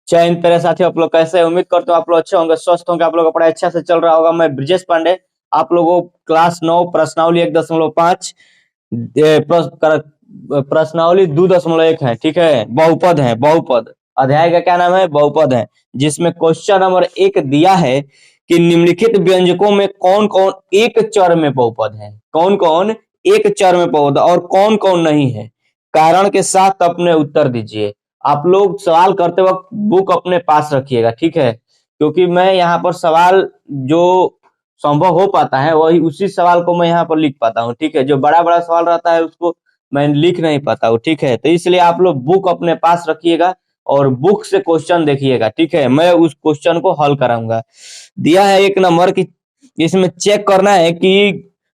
चयन प्यारे साथियों, आप लोग कैसे हैं? उम्मीद करता हूँ आप लोग अच्छे होंगे, स्वस्थ होंगे, आप लोग का पढ़ाई अच्छा से चल रहा होगा। मैं ब्रिजेश पांडे आप लोगों को क्लास 9 प्रश्नावली 1.5 प्रश्नावली 2.1 है, ठीक है। बहुपद है, बहुपद अध्याय का क्या नाम है? बहुपद है, जिसमें क्वेश्चन नंबर 1 दिया है कि निम्नलिखित व्यंजकों में कौन कौन एक चर में बहुपद है। कौन कौन एक चर में बहुपद और कौन कौन नहीं है, कारण के साथ अपने उत्तर दीजिए। आप लोग सवाल करते वक्त बुक अपने पास रखिएगा, ठीक है, क्योंकि मैं यहाँ पर सवाल जो संभव हो पाता है वही उसी सवाल को मैं यहाँ पर लिख पाता हूँ, ठीक है। जो बड़ा बड़ा सवाल रहता है उसको मैं लिख नहीं पाता हूँ, ठीक है। तो इसलिए आप लोग बुक अपने पास रखिएगा और बुक से क्वेश्चन देखिएगा, ठीक है। मैं उस क्वेश्चन को हल कराऊंगा। दिया है 1 नंबर की, इसमें चेक करना है कि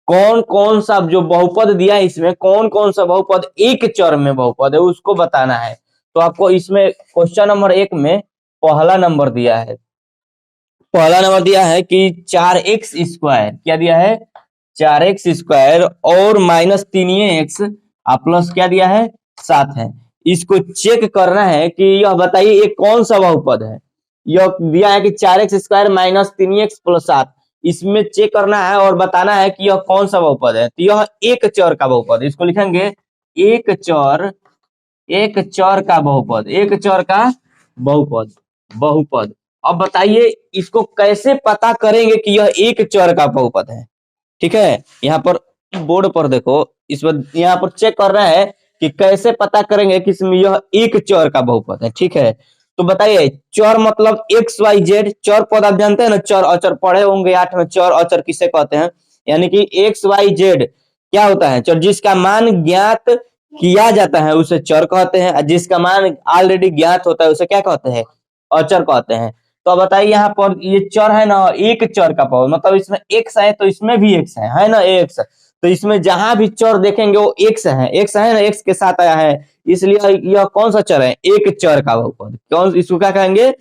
कौन कौन सा जो बहुपद दिया है इसमें कौन कौन सा बहुपद एक चर में बहुपद है उसको बताना है। तो आपको इसमें क्वेश्चन नंबर 1 में पहला नंबर दिया है, पहला नंबर दिया है कि 4x², क्या दिया है? 4x² और -3x प्लस क्या दिया है? 7 है। इसको चेक करना है कि यह बताइए ये कौन सा बहुपद है। यह दिया है कि 4x² -3x + 7, इसमें चेक करना है और बताना है कि यह कौन सा बहुपद है। तो यह एक चर का बहुपद है, इसको लिखेंगे एक चर, एक चर का बहुपद, एक चर का बहुपद, बहुपद। अब बताइए इसको कैसे पता करेंगे कि यह एक चर का बहुपद है, ठीक है। यहाँ पर बोर्ड पर देखो, इस पर यहाँ पर चेक कर रहा है कि कैसे पता करेंगे कि इसमें यह एक चर का बहुपद है, ठीक है। तो बताइए चर मतलब एक्स वाई जेड, चर पद आप जानते हैं ना, चर अचर पढ़े होंगे 8 में, चर अचर किसे कहते हैं? यानी कि एक्स वाई जेड क्या होता है? चर। जिसका मान ज्ञात किया जाता है उसे चर कहते हैं, जिसका मान ऑलरेडी ज्ञात होता है उसे क्या कहते हैं? अचर कहते हैं। तो बताइए यहाँ पर ये चर है ना, एक चर का पावर मतलब इसमें एक्स है तो इसमें भी एक्स है ना, एक्स। तो इसमें जहां भी चर देखेंगे वो एक्स है, एक्स है ना, एक्स के साथ आया है, इसलिए यह कौन सा चर है? एक चर का बहुपद। कौन, इसको क्या कहेंगे?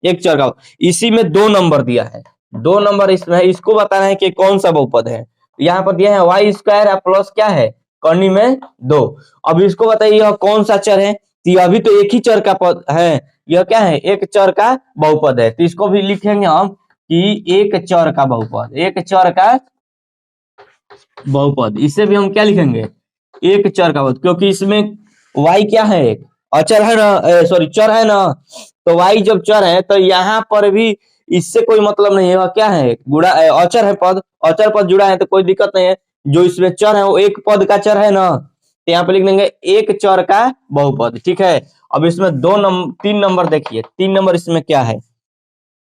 एक चर का। इसी में 2 नंबर दिया है, 2 नंबर इसमें है, इसको बताना है कि कौन सा बहुपद है। यहाँ पर दिया है y² प्लस क्या है? कर्णी में 2। अब इसको बताइए यह कौन सा चर है? तो यह भी तो एक ही चर का पद है, यह क्या है? एक चर का बहुपद है। तो इसको भी लिखेंगे हम कि एक चर का बहुपद, एक चर का बहुपद। इसे भी हम क्या लिखेंगे? एक चर का बहुपद, क्योंकि इसमें y क्या है? एक अचर है ना, सॉरी चर है ना। तो y जब चर है तो यहाँ पर भी इससे कोई मतलब नहीं है, वह क्या है? गुणा, अचर है पद, अचर पद जुड़ा है तो कोई दिक्कत नहीं है। जो इसमें चर है वो एक पद का चर है ना, तो यहाँ पे लिख देंगे एक चर का बहुपद, ठीक है। अब इसमें 3 नंबर देखिए, 3 नंबर इसमें क्या है?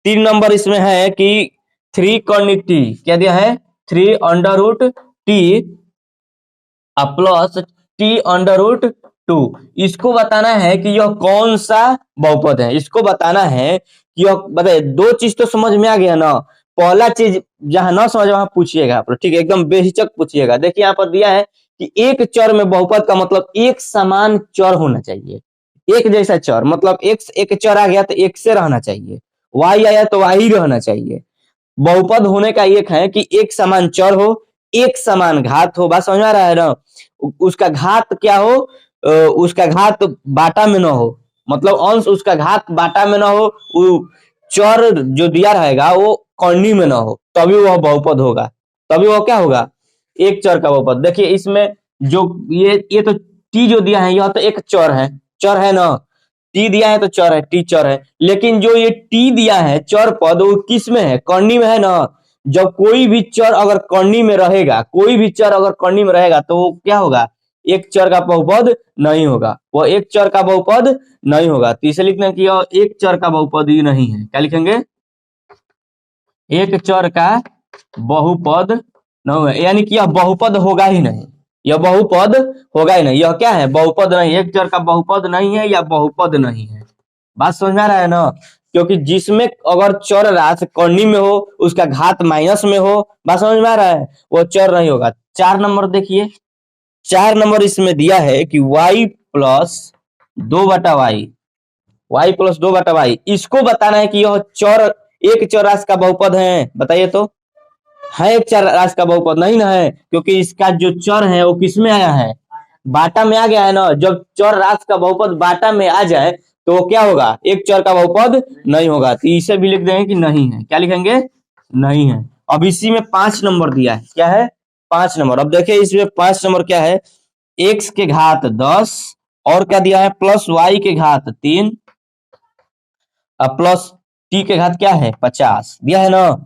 3 नंबर इसमें है कि 3 कर्णी t, क्या दिया है? 3√t plus t√2। इसको बताना है कि यह कौन सा बहुपद है, इसको बताना है कि यह बताइए। 2 चीज तो समझ में आ गया ना। पहला चीज जहां ना समझ वहां पूछिएगा आप लोग, ठीक है, एकदम बेहिचक पूछिएगा। देखिए यहाँ पर दिया है कि एक चर में बहुपद का मतलब एक समान चर होना चाहिए, एक जैसा चर, मतलब एक्स एक चर आ गया तो एक से रहना चाहिए, वाई आया तो वाई रहना चाहिए। बहुपद होने का एक है कि एक समान चर हो, एक समान घात हो, बात समझ में आ रहा है ना। उसका घात क्या हो? उसका घात बाटा में ना हो, मतलब अंश उसका घात बाटा में ना हो, चर जो दिया रहेगा वो कर्णी में ना हो, तभी वह बहुपद होगा, तभी वह क्या होगा? एक चर का बहुपद। देखिए इसमें जो ये तो टी जो दिया है यह तो एक चर है, चर है ना, टी दिया है तो चर है, टी चर है। लेकिन जो ये टी दिया है चर पद वो किस में है? कर्णी में है ना। जब कोई भी चर अगर कर्णी में रहेगा, कोई भी चर अगर कर्णी में रहेगा तो वो क्या होगा? एक चर का बहुपद नहीं होगा, वो एक चर का बहुपद नहीं होगा। तो इसे लिखना कि यह एक चर का बहुपद ही नहीं है। क्या लिखेंगे? एक चर का बहुपद नहीं है, यानी कि यह बहुपद होगा ही नहीं, यह बहुपद होगा ही नहीं। यह क्या है? बहुपद नहीं, एक चर का बहुपद नहीं है या बहुपद नहीं है। बात समझ में आ रहा है ना। क्योंकि जिसमें अगर चर राशि कर्णी में हो, उसका घात माइनस में हो, बात समझ में आ रहा है, वो चर नहीं होगा। 4 नंबर देखिए, 4 नंबर इसमें दिया है कि y plus 2/y, y plus 2/y, इसको बताना है कि यह चर एक चर राशि का बहुपद है। बताइए तो, है एक चर राशि का बहुपद? नहीं ना है, क्योंकि इसका जो चर है वो किस में आया है? बाटा में आ गया है ना। जब चर राशि का बहुपद बाटा में आ जाए तो क्या होगा, एक चर का बहुपद नहीं होगा, तो इसे भी लिख देंगे कि नहीं है। क्या लिखेंगे, नहीं है। अब इसी में 5 नंबर दिया है, क्या है, 5 नंबर। अब देखिए इसमें 5 नंबर क्या है, x के घात 10 और क्या दिया है, प्लस y के घात 3 और प्लस t के घात क्या है 50 दिया है ना।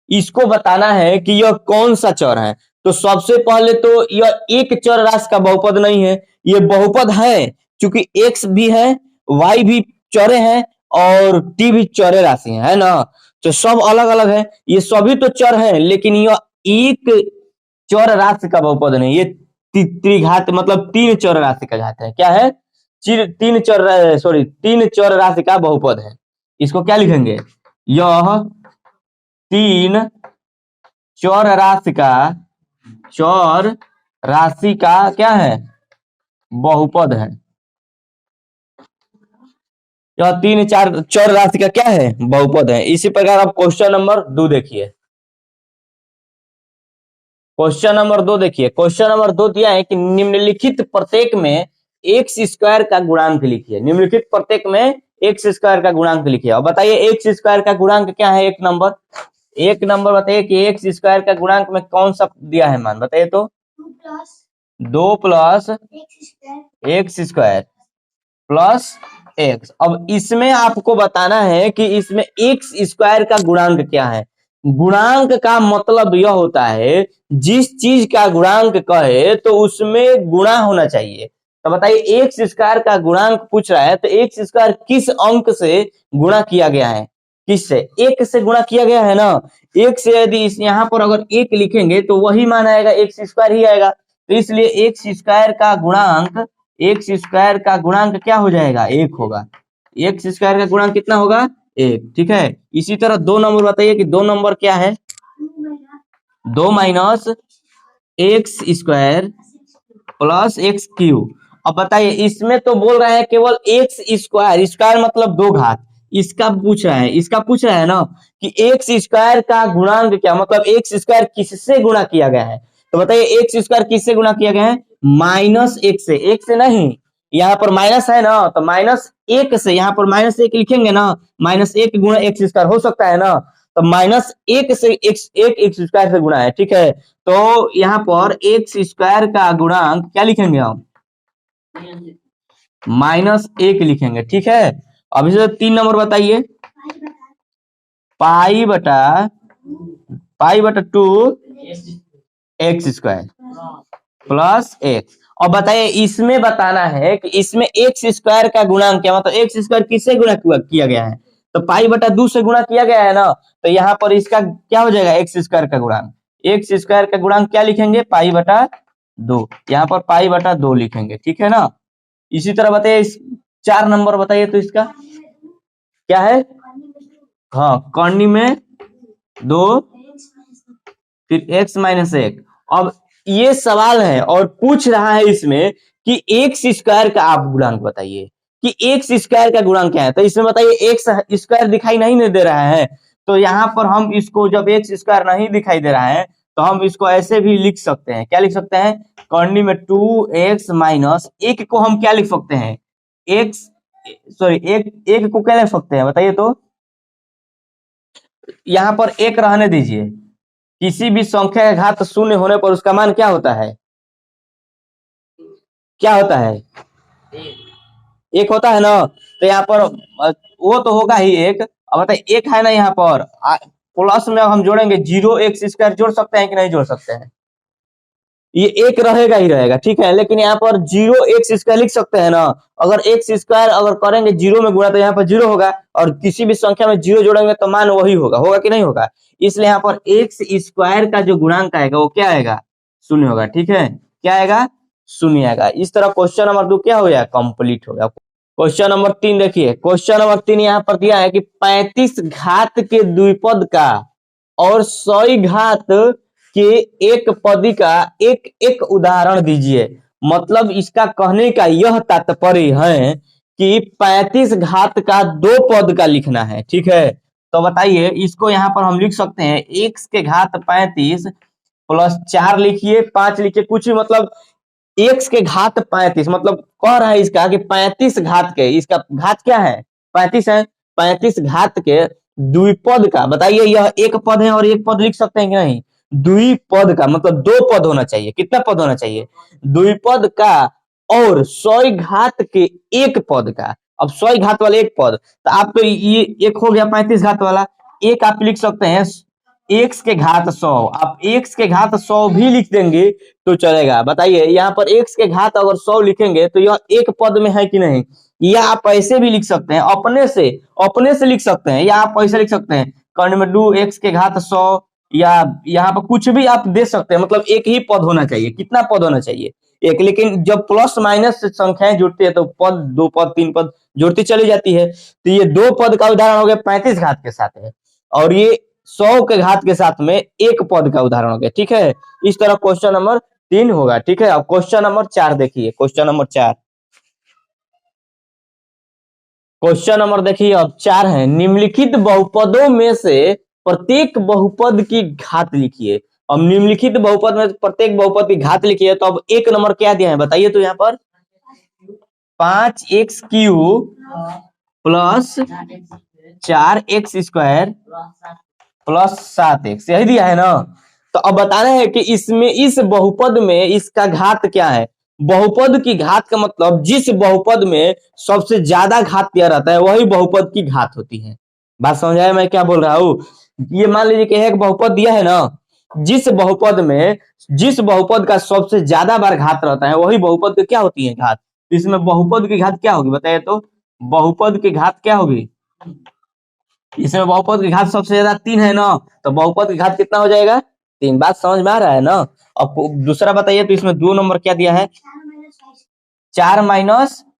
इसको बताना है कि यह कौन सा चर है। तो सबसे पहले तो यह एक चर राशि का बहुपद नहीं है, ये बहुपद है, क्योंकि x भी है, y भी चरे हैं और t भी चरे राशि है ना। तो सब अलग अलग है, ये सभी तो चर हैं, लेकिन यह एक चर राशि का बहुपद नहीं, ये त्रिघात मतलब तीन चर राशि का घात है। क्या है, तीन चर राशि का बहुपद है। इसको क्या लिखेंगे, यह तीन चर राशि का क्या है, बहुपद है। यह तीन चार चर राशि का क्या है, बहुपद है। इसी प्रकार आप क्वेश्चन नंबर 2 देखिए, क्वेश्चन नंबर 2 देखिए। क्वेश्चन नंबर 2 दिया है कि निम्नलिखित प्रत्येक में एक्स स्क्वायर का गुणांक लिखिए। निम्नलिखित प्रत्येक में एक्स स्क्वायर का गुणांक लिखिए। अब बताइए एक्स स्क्वायर का गुणांक क्या है, एक नंबर बताइए कि एक्स स्क्वायर का गुणांक में कौन सा दिया है मान, बताइए तो। 2 plus x square plus x. अब इसमें आपको बताना है कि इसमें एक्स स्क्वायर का गुणांक क्या है। गुणांक का मतलब यह होता है जिस चीज का गुणांक कहे तो उसमें गुणा होना चाहिए। तो बताइए एक्स स्क्वायर का गुणांक पूछ रहा है, तो एक्स स्क्वायर किस अंक से गुणा किया गया है, किससे, एक से गुणा किया गया है ना। एक से यदि इस यहाँ पर अगर एक लिखेंगे तो वही मान आएगा, एक्स स्क्वायर ही आएगा। तो इसलिए एक्स स्क्वायर का गुणांक क्या हो जाएगा, एक होगा। एक्स स्क्वायर का गुणांक कितना होगा, एक। ठीक है, इसी तरह 2 नंबर बताइए कि 2 नंबर क्या है, 2 minus x square plus x cube. अब बताइए इसमें तो बोल रहे हैं केवल एक्स स्क्वायर, स्क्वायर मतलब 2 घात, इसका पूछ रहा है ना कि एक्स स्क्वायर का गुणांक क्या, मतलब एक्स स्क्वायर किससे गुणा किया गया है। तो बताइए एक्स स्क्वायर किससे गुणा किया गया है, माइनस एक से, एक से नहीं, यहाँ पर माइनस है ना, तो माइनस एक से, यहाँ पर माइनस एक लिखेंगे ना, माइनस एक गुणा एक्स स्क्वायर हो सकता है ना, तो माइनस एक से एक्स स्क्वायर से गुणा है। ठीक है, तो यहाँ पर एक्स स्क्वायर का गुणांक क्या लिखेंगे हम, -1 लिखेंगे। ठीक है, अब इसे 3 नंबर बताइए, पाई बटा 2 एक्स स्क्वायर प्लस एक्स। और बताइए इसमें बताना है कि इसमें एक्स स्क्वायर का गुणांक क्या, मतलब एक्स स्क्वायर किससे गुणा किया गया है, तो पाई/2 से गुणा किया गया है ना, तो यहाँ पर इसका क्या हो जाएगा, एक्स स्क्वायर का गुणांक। एक्स स्क्वायर का गुणांक क्या लिखेंगे, पाई/2, यहाँ पर पाई/2 लिखेंगे। ठीक है ना। इसी तरह बताइए 4 नंबर बताइए तो इसका क्या है, हाँ कॉर्नी में 2 फिर x-1। अब ये सवाल है और पूछ रहा है इसमें कि एक्स स्क्वायर का आप गुणांक बताइए कि एक्स स्क्वायर का गुणांक क्या है। तो इसमें बताइए एक्स स्क्वायर दिखाई नहीं दे रहा है, तो यहाँ पर हम इसको, जब एक्स स्क्वायर नहीं दिखाई दे रहा है तो हम इसको ऐसे भी लिख सकते हैं। क्या लिख सकते हैं, कॉर्नी में 2x-1 को हम क्या लिख सकते हैं, एक को क्या लिख सकते हैं बताइए तो। यहाँ पर एक रहने दीजिए, किसी भी संख्या का घात शून्य होने पर उसका मान क्या होता है, क्या होता है, एक होता है ना। तो यहाँ पर वो तो होगा ही एक। अब बताइए एक है ना यहाँ पर, प्लस में हम जोड़ेंगे 0x² जोड़ सकते हैं कि नहीं जोड़ सकते हैं, ये एक रहेगा ही रहेगा। ठीक है, लेकिन यहाँ पर 0x² लिख सकते हैं ना। अगर x² अगर करेंगे 0 में गुणा तो यहाँ पर 0 होगा, और किसी भी संख्या में 0 जोड़ेंगे तो मान वही होगा कि नहीं होगा। इसलिए यहाँ पर x² का जो गुणांक आएगा वो क्या आएगा, शून्य होगा। ठीक है, क्या आएगा, शून्य आएगा। इस तरह क्वेश्चन नंबर 2 क्या हो गया, कंप्लीट हो गया। क्वेश्चन नंबर 3 देखिए, क्वेश्चन नंबर 3 यहाँ पर दिया है कि 35 घात के द्विपद का और 100 घात के एक पदी का एक एक उदाहरण दीजिए। मतलब इसका कहने का यह तात्पर्य है कि 35 घात का 2 पद का लिखना है। ठीक है, तो बताइए इसको यहाँ पर हम लिख सकते हैं x के घात 35 प्लस 4 लिखिए, 5 लिखिए, कुछ भी, मतलब x के घात 35, मतलब कह रहा है इसका कि 35 घात के, इसका घात क्या है 35 है, 35 घात के द्विपद का, बताइए यह एक पद है और एक पद लिख सकते हैं कि नहीं, द्विपद का मतलब दो पद होना चाहिए, कितना पद होना चाहिए, द्विपद का और 100 घात के एक पद का। अब 100 घात वाला एक पद, तो आप तो ये एक हो गया 35 घात वाला, एक आप लिख सकते हैं x के घात 100, आप x के घात 100 भी लिख देंगे तो चलेगा। बताइए यहाँ पर x के घात अगर 100 लिखेंगे तो यह एक पद में है कि नहीं, या आप ऐसे भी लिख सकते हैं, अपने से लिख सकते हैं, या आप ऐसे लिख सकते हैं कर्ण में डू x के घात 100, या यहाँ पर कुछ भी आप दे सकते हैं, मतलब एक ही पद होना चाहिए, कितना पद होना चाहिए एक। लेकिन जब प्लस माइनस संख्याएं जुड़ती है तो पद, दो पद, तीन पद जुड़ती चली जाती है। तो ये दो पद का उदाहरण हो गया 35 घात के साथ है, और ये 100 के घात के साथ में एक पद का उदाहरण हो गया। ठीक है, इस तरह क्वेश्चन नंबर 3 होगा। ठीक है, अब क्वेश्चन नंबर 4 देखिए, क्वेश्चन नंबर 4, क्वेश्चन नंबर देखिए अब 4 है, निम्नलिखित बहुपदों में से प्रत्येक बहुपद की घात लिखिए। अब निम्नलिखित बहुपद में प्रत्येक बहुपद की घात लिखिए, तो अब एक नंबर क्या दिया है बताइए, तो यहाँ पर 5x³ plus 4x² plus 7x, यही दिया है ना। तो अब बताना है कि इसमें, इस बहुपद में इसका घात क्या है। बहुपद की घात का मतलब जिस बहुपद में सबसे ज्यादा घात दिया रहता है वही बहुपद की घात होती है। बात समझ आया मैं क्या बोल रहा हूँ। ये मान लीजिए कि एक बहुपद दिया है ना, जिस बहुपद में, जिस बहुपद का सबसे ज्यादा बार घात रहता है वही बहुपद की क्या होती है घात। इसमें बहुपद की घात क्या होगी बताइए, तो बहुपद की घात क्या होगी, इसमें बहुपद की घात सबसे ज्यादा 3 है ना, तो बहुपद की घात कितना हो जाएगा 3। बात समझ में आ रहा है ना। अब दूसरा बताइए, तो इसमें 2 नंबर क्या दिया है, 4 -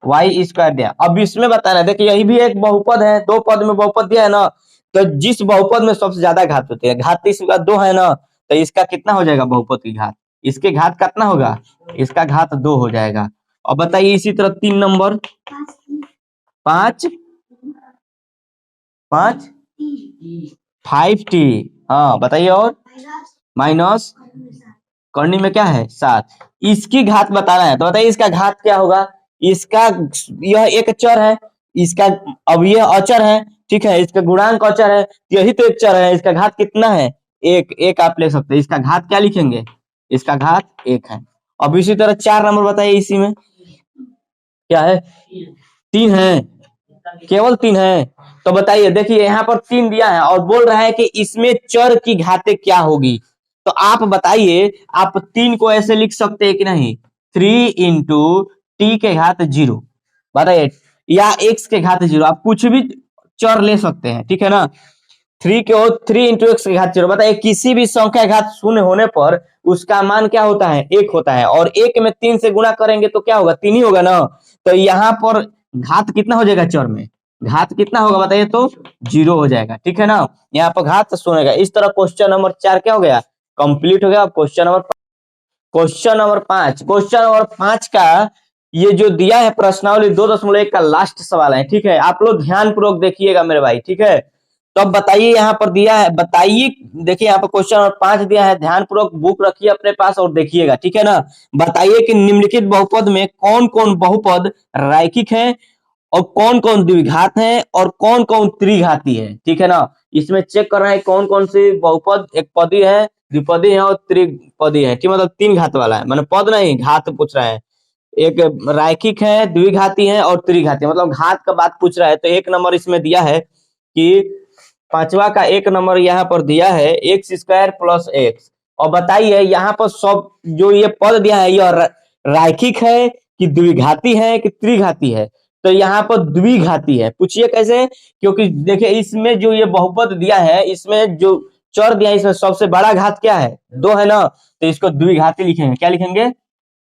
y² दिया। अब इसमें बताना है, देखिए यही भी एक बहुपद है, दो पद में बहुपद दिया है ना, तो जिस बहुपद में सबसे ज्यादा घात होती है, घात इसका 2 है ना, तो इसका कितना हो जाएगा बहुपद की घात, इसके घात कितना होगा, इसका घात 2 हो जाएगा। अब बताइए इसी तरह 3 नंबर, 5 5 5t, हाँ बताइए, और माइनस करनी में क्या है 7, इसकी घात बताना है, तो बताइए इसका घात क्या होगा। इसका, यह एक चर है, इसका, अब यह अचर है, ठीक है, इसका गुणांक अचर है, यही तो एक चर है, इसका घात कितना है एक, एक आप ले सकते हैं, इसका घात क्या लिखेंगे, इसका घात 1 है। अब इसी तरह 4 नंबर बताइए, इसी में क्या है 3 है, केवल 3 है। तो बताइए, देखिए यहाँ पर 3 दिया है और बोल रहा है कि इसमें चर की घातें क्या होगी। तो आप बताइए, आप 3 को ऐसे लिख सकते हैं कि नहीं, 3 इंटू टी के घात 0, बताइए, या x के घात 0, आप कुछ भी चर ले सकते हैं, ठीक है ना। 3 के और 3 इंटू एक्स के घात 0, बताइए किसी भी संख्या घात शून्य होने पर उसका मान क्या होता है 1 होता है, और 1 में 3 से गुणा करेंगे तो क्या होगा 3 ही होगा ना। तो यहाँ पर घात कितना हो जाएगा, चर में घात कितना होगा बताइए, तो 0 हो जाएगा, ठीक है ना। यहाँ पर घात शून्य का। इस तरह क्वेश्चन नंबर 4 क्या हो गया, कंप्लीट हो गया। क्वेश्चन नंबर 5 का ये जो दिया है प्रश्नावली 2.1 का लास्ट सवाल है, ठीक है, आप लोग ध्यान पूर्वक देखिएगा मेरे भाई, ठीक है। तो अब बताइए, यहाँ पर दिया है, बताइए, देखिए यहाँ पर क्वेश्चन नंबर 5 दिया है, ध्यान पूर्वक बुक रखिए अपने पास और देखिएगा, ठीक है ना। बताइए कि निम्नलिखित बहुपद में कौन कौन बहुपद रैखिक है, और कौन कौन द्विघात है, और कौन कौन त्रिघाती है, ठीक है ना। इसमें चेक करना है कौन कौन से बहुपद एक पदी है, द्विपदी है और त्रिपदी है, ठीक, मतलब 3 घात वाला है, मतलब पद नहीं घात पूछ रहा है। एक रैखिक है, द्विघाती है और त्रिघाती, मतलब घात का बात पूछ रहा है। तो 1 नंबर इसमें दिया है कि 5वां का 1 नंबर यहाँ पर दिया है x² प्लस x। और बताइए यहाँ पर सब जो ये पद दिया है यह रैखिक है कि द्विघाती है कि त्रिघाती है, तो यहाँ पर द्विघाती है। पूछिए कैसे, क्योंकि देखिए इसमें जो ये बहुपद दिया है, इसमें जो चर दिया है, इसमें सबसे बड़ा घात क्या है 2 है ना, तो इसको द्विघाती लिखेंगे, क्या लिखेंगे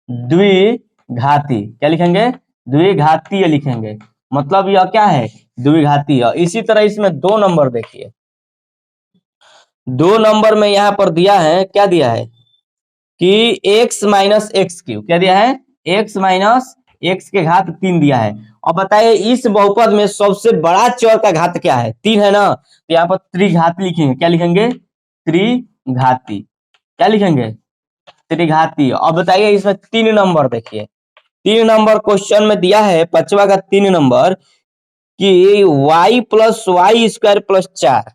द्विघाती, क्या लिखेंगे द्विघातीय लिखेंगे, मतलब यह क्या है द्विघातीय। इसी तरह इसमें 2 नंबर देखिए, 2 नंबर में यहाँ पर दिया है, क्या दिया है कि x - x³, क्या दिया है x - x के घात 3 दिया है। और बताइए इस बहुपद में सबसे बड़ा चर का घात क्या है 3 है ना, तो यहाँ पर त्रिघाती लिखेंगे, क्या लिखेंगे त्रिघाती, क्या लिखेंगे त्रिघातीय। अब बताइए इसमें 3 नंबर देखिए, 3 नंबर क्वेश्चन में दिया है 5वां का 3 नंबर कि y plus y square plus 4,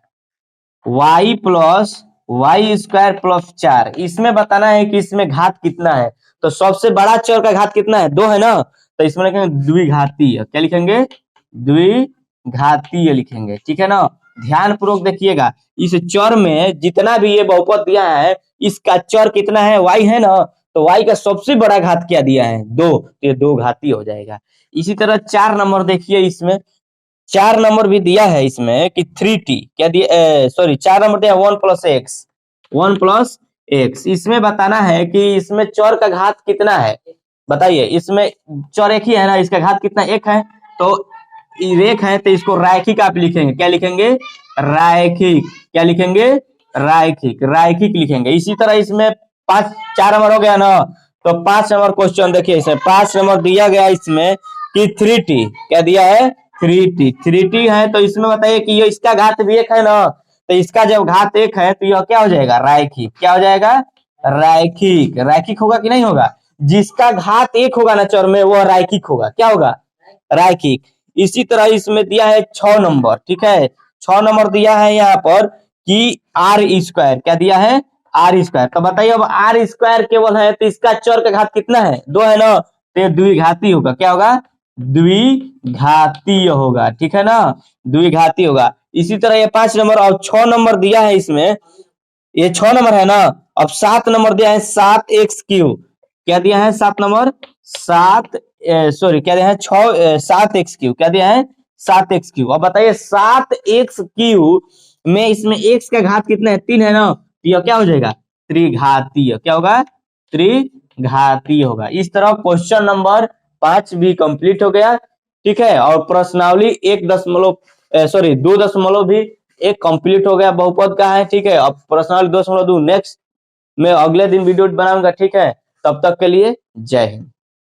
y plus y square plus 4, इसमें बताना है कि इसमें घात कितना है। तो सबसे बड़ा चर का घात कितना है, 2 है ना, तो इसमें लिखेंगे द्विघातीय। क्या लिखेंगे, द्विघातीय लिखेंगे, ठीक है ना। ध्यान पूर्वक देखिएगा, इस चर में जितना भी ये बहुपद दिया है इसका चर कितना है, y है ना, तो y का सबसे बड़ा घात क्या दिया है, 2, तो ये 2 घातीय हो जाएगा। इसी तरह 4 नंबर देखिए, इसमें 4 नंबर भी दिया है इसमें कि 3t, क्या दिया, सॉरी 4 नंबर दिया 1 प्लस एक्स, 1 प्लस एक्स। इसमें बताना है कि इसमें चर का घात कितना है, बताइए। इसमें चर एक ही है ना, इसका घात कितना, 1 है, तो रेख है तो इसको रैखिक आप लिखेंगे, क्या लिखेंगे, रैखिक। क्या लिखेंगे, रैखिक, रैखिक लिखेंगे। इसी तरह इसमें 4 नंबर हो गया ना, तो 5 नंबर क्वेश्चन देखिए, इसमें 5 नंबर दिया गया इसमें कि 3t, क्या दिया है, 3t, 3t है, तो इसमें बताइए कि ये इसका घात भी 1 है ना, तो इसका जब घात 1 है तो यह क्या हो जाएगा, रैखिक। क्या हो जाएगा, रैखिक। रैखिक होगा कि नहीं होगा, जिसका घात 1 होगा ना चर में वह रैखिक होगा, क्या होगा, रैखिक। इसी तरह इसमें दिया है 6 नंबर, ठीक है, 6 नंबर दिया है यहाँ पर कि आर स्क्वायर, क्या दिया है, आर स्क्वायर। तो बताइए अब आर स्क्वायर केवल है तो इसका चर का घात कितना है, 2 है ना, तो ये द्विघाती होगा, क्या होगा, द्विघातीय होगा, ठीक है ना, द्विघाती होगा। इसी तरह ये 5 नंबर और 6 नंबर दिया है इसमें, ये 6 नंबर है ना। अब 7 नंबर दिया है 7x3, क्या दिया है 7 नंबर, 7 सॉरी क्या दिया है 7x3, क्या दिया है 7x3। अब बताइए 7x3 में इसमें x का घात कितना है, 3 है ना, तो यह क्या हो जाएगा, त्रिघातीय। क्या होगा, त्रिघातीय होगा। इस तरह क्वेश्चन नंबर 5 भी कंप्लीट हो गया, ठीक है। और प्रश्नावली 2 भी एक कंप्लीट हो गया, बहुपद का है, ठीक है। अब प्रश्नावली 2.2 नेक्स्ट में अगले दिन वीडियो बनाऊंगा, ठीक है। तब तक के लिए जय हिंद।